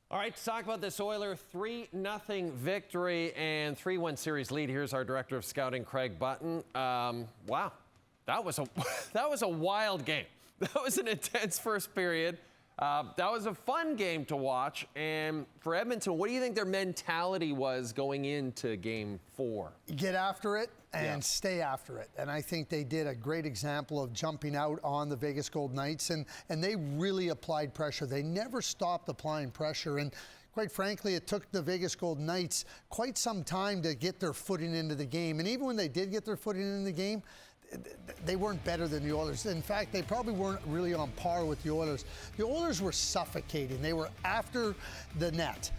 All right, to talk about this Oiler 3-0 victory and 3-1 series lead. Here's our director of scouting, Craig Button. Wow, that was a wild game. That was an intense first period. That was a fun game to watch. And for Edmonton, what do you think their mentality was going into Game 4? Get after it and stay after it. And I think they did a great example of jumping out on the Vegas Golden Knights, and they really applied pressure. They never stopped applying pressure. And quite frankly, it took the Vegas Golden Knights quite some time to get their footing into the game. And even when they did get their footing in the game, they weren't better than the Oilers. In fact, they probably weren't really on par with the Oilers. The Oilers were suffocating. They were after the net.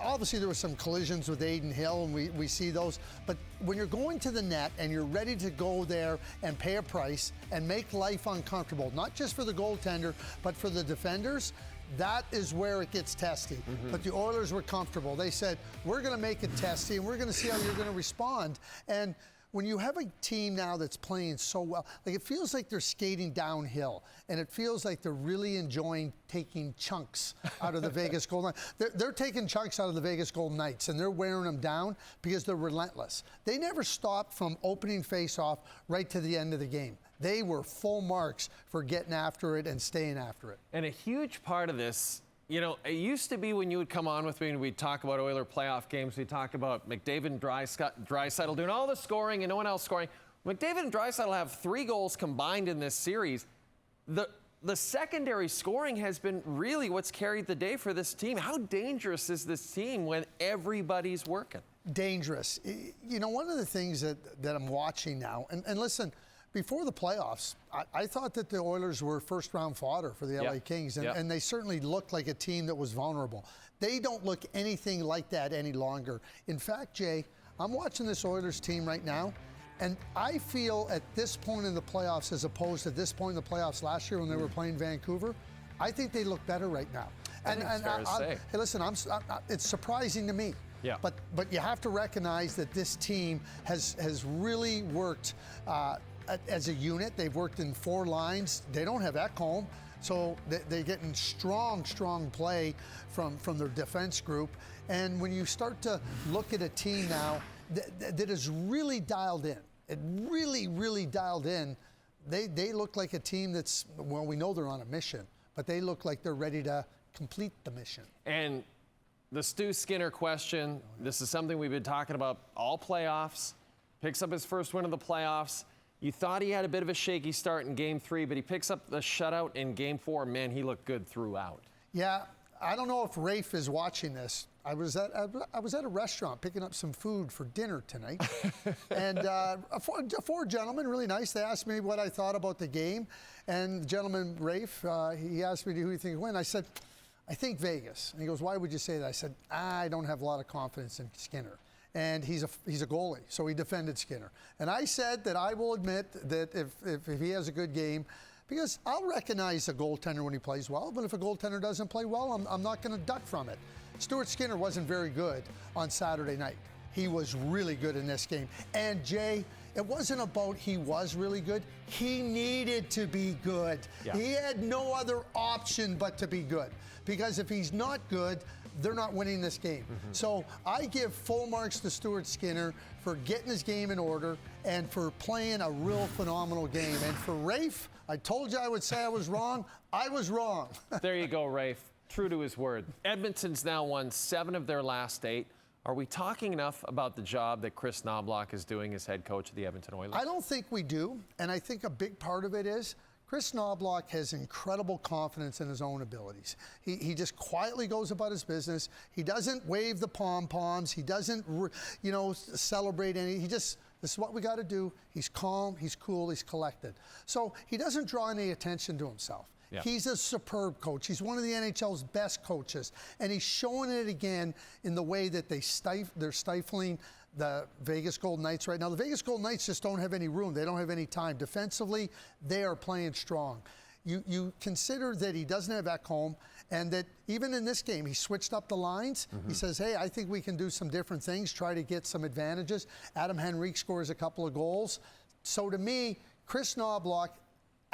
Obviously, there were some collisions with Adin Hill, and we see those. But when you're going to the net and you're ready to go there and pay a price and make life uncomfortable, not just for the goaltender, but for the defenders, that is where it gets testy. But the Oilers were comfortable. They said, we're going to make it testy, and we're going to see how you're going to respond. And when you have a team now that's playing so well, like it feels like they're skating downhill, and it feels like they're really enjoying taking chunks out of the Vegas Golden Knights. They're taking chunks out of the Vegas Golden Knights, and they're wearing them down because they're relentless. They never stopped from opening face-off right to the end of the game. They were full marks for getting after it and staying after it. And a huge part of this, you know, it used to be when you would come on with me and we'd talk about Oiler playoff games, we'd talk about McDavid and Draisaitl doing all the scoring and no one else scoring. McDavid and Draisaitl have 3 goals combined in this series. The secondary scoring has been really what's carried the day for this team. How dangerous is this team when everybody's working? Dangerous. You know, one of the things that I'm watching now, and listen, before the playoffs, I thought that the Oilers were first-round fodder for the LA Kings, and they certainly looked like a team that was vulnerable. They don't look anything like that any longer. In fact, Jay, I'm watching this Oilers team right now, and I feel at this point in the playoffs, as opposed to this point in the playoffs last year when they were playing Vancouver, I think they look better right now. Hey, listen, it's surprising to me. Yeah. But you have to recognize that this team has really worked as a unit. They've worked in 4 lines. They don't have Ekholm, so they're getting strong play from their defense group. And when you start to look at a team now that is really dialed in, really dialed in, they look like a team that's, well, we know they're on a mission, but they look like they're ready to complete the mission. And the Stu Skinner question, this is something we've been talking about all playoffs. Picks up his first win of the playoffs. You thought he had a bit of a shaky start in Game 3, but he picks up the shutout in Game 4. Man, he looked good throughout. Yeah, I don't know if Rafe is watching this. I was at a restaurant picking up some food for dinner tonight, and four gentlemen, really nice. They asked me what I thought about the game, and the gentleman Rafe, he asked me who you think win. I said, I think Vegas. And he goes, why would you say that? I said, I don't have a lot of confidence in Skinner. And he's a goalie, so he defended Skinner. And I said that I will admit that if he has a good game, because I'll recognize a goaltender when he plays well, but if a goaltender doesn't play well, I'm not going to duck from it. Stuart Skinner wasn't very good on Saturday night. He was really good in this game. And Jay, it wasn't about he was really good. He needed to be good. Yeah. He had no other option but to be good. Because if he's not good, they're not winning this game. So I give full marks to Stuart Skinner for getting his game in order and for playing a real phenomenal game. And for Rafe, I told you I would say I was wrong. I was wrong. There you go, Rafe. True to his word. Edmonton's now won 7 of their last 8. Are we talking enough about the job that Kris Knoblauch is doing as head coach of the Edmonton Oilers? I don't think we do. And I think a big part of it is Kris Knoblauch has incredible confidence in his own abilities. He just quietly goes about his business. He doesn't wave the pom-poms. He doesn't, celebrate any. This is what we got to do. He's calm, he's cool, he's collected. So he doesn't draw any attention to himself. Yeah. He's a superb coach. He's one of the NHL's best coaches. And he's showing it again in the way that they're stifling the Vegas Golden Knights right now. The Vegas Golden Knights just don't have any room. They don't have any time. Defensively, they are playing strong. You consider that he doesn't have Ekholm, and that even in this game, he switched up the lines. He says, hey, I think we can do some different things, try to get some advantages. Adam Henrique scores a couple of goals. So to me, Kris Knoblauch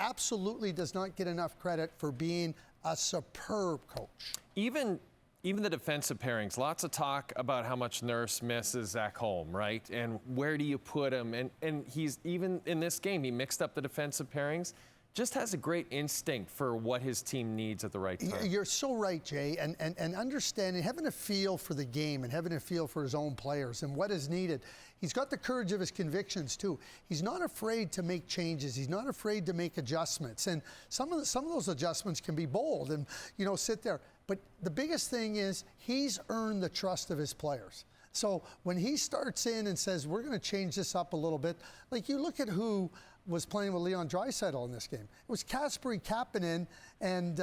absolutely does not get enough credit for being a superb coach. Even even the defensive pairings, lots of talk about how much Nurse misses Zach Holm, right? And where do you put him? And he's, even in this game, he mixed up the defensive pairings. Just has a great instinct for what his team needs at the right time. You're so right, Jay, and understanding, having a feel for the game and having a feel for his own players and what is needed. He's got the courage of his convictions too. He's not afraid to make changes. He's not afraid to make adjustments. And some of those adjustments can be bold and, sit there. But the biggest thing is he's earned the trust of his players. So when he starts in and says, we're going to change this up a little bit, like you look at who was playing with Leon Draisaitl in this game. It was Kasperi Kapanen and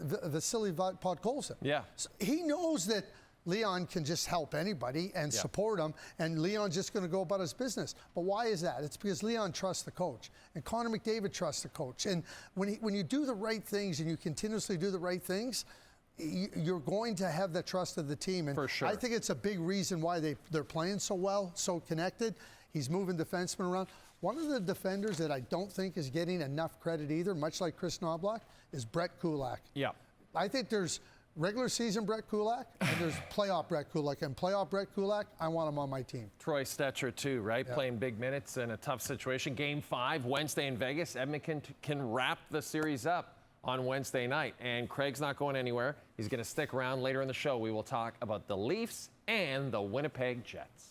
Vasily Podkolzin. Yeah. So he knows that Leon can just help anybody and support him, and Leon's just going to go about his business. But why is that? It's because Leon trusts the coach, and Connor McDavid trusts the coach. And when you do the right things and you continuously do the right things, you're going to have the trust of the team. And for sure. I think it's a big reason why they're playing so well, so connected. He's moving defensemen around. One of the defenders that I don't think is getting enough credit either, much like Kris Knoblauch, is Brett Kulak. Yeah. I think there's regular season Brett Kulak and there's playoff Brett Kulak. And playoff Brett Kulak, I want him on my team. Troy Stetcher too, right? Yeah. Playing big minutes in a tough situation. Game 5, Wednesday in Vegas. Edmonton can wrap the series up on Wednesday night. And Craig's not going anywhere. He's going to stick around. Later in the show, we will talk about the Leafs and the Winnipeg Jets.